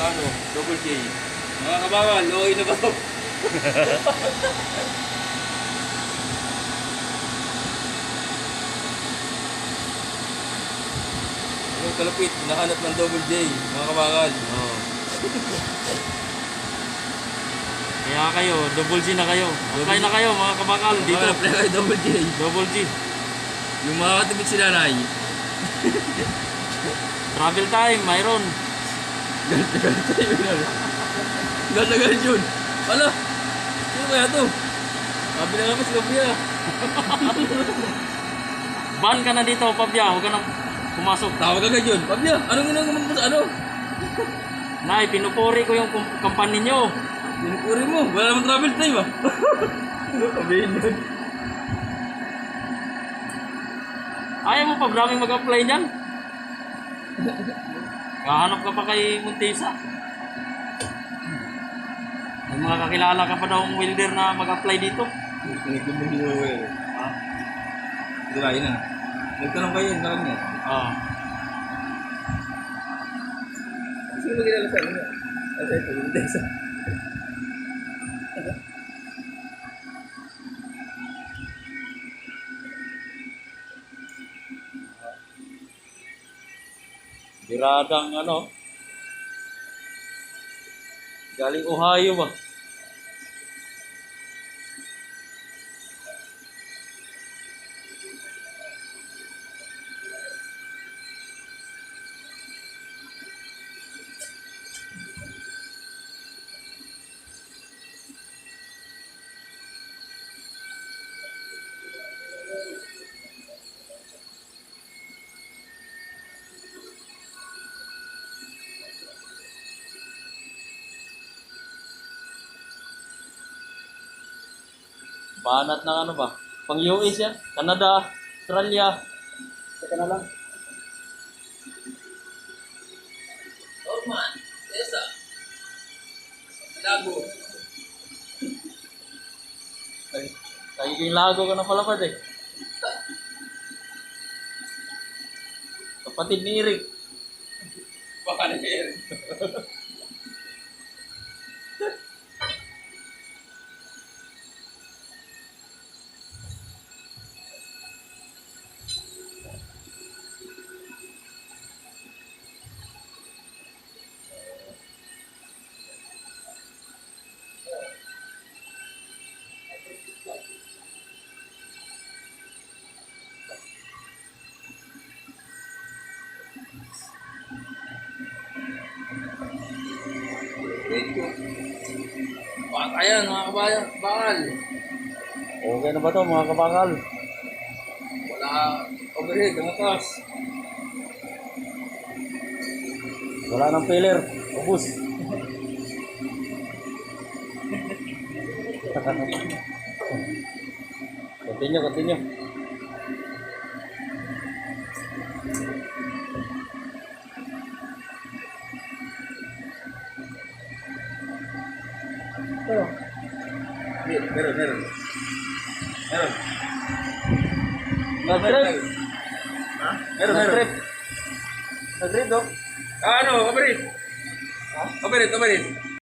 ano, double J. Mga kabawal, okay na ba ito? Yung kalapit, nahanap ng double J, mga kabawal. Oo. Kaya kayo, double G na kayo. Apply na kayo mga kabakal dito. Mga apply kayo double J. Double G. Yung mga katibit si nanay. Travel time, mayroon. Galit yun. Wala. Sino kaya to? Sabi na nga mas Pabya. Ban ka na dito, Pabya. Huwag ka nang pumasok. Tawag agad yun. Pabya, anong ginagawa mo sa ano? Nay, pinupuri ko yung kampanya nyo. Pinupuri mo. Wala namang travel time ah. Sabihin yun. Ayaw mo pa, daming mag-apply niyan. Kahanap ka pa kay Montesa. May mga kakilala ka pa daw ang welder na mag-apply dito. Pinagdumong mo eh. Ah, Diba, yun na. Nagtanong kayo yun sa kanya. ah. Sino magkilala sa kanya? Kasi ito, yung Tessa. Biradang ano. Galing Ohio ba? Banat ng ano ba? Pang US yan? Canada, Australia. Saka na lang. Norman, Tessa. Lago. Nagiging lago ka na pala pa eh. Kapatid ni Eric. Baka na kayo. Ayan mga kabayan, bakal. Okay na ba to mga kabakal? Wala overhead, ang atas. Wala nang filler. Ubus. Continue. Meron. Nag-trip. Ha? Meron. Nag-trip. Nag-trip daw. Ano, kabarit? Kabarit.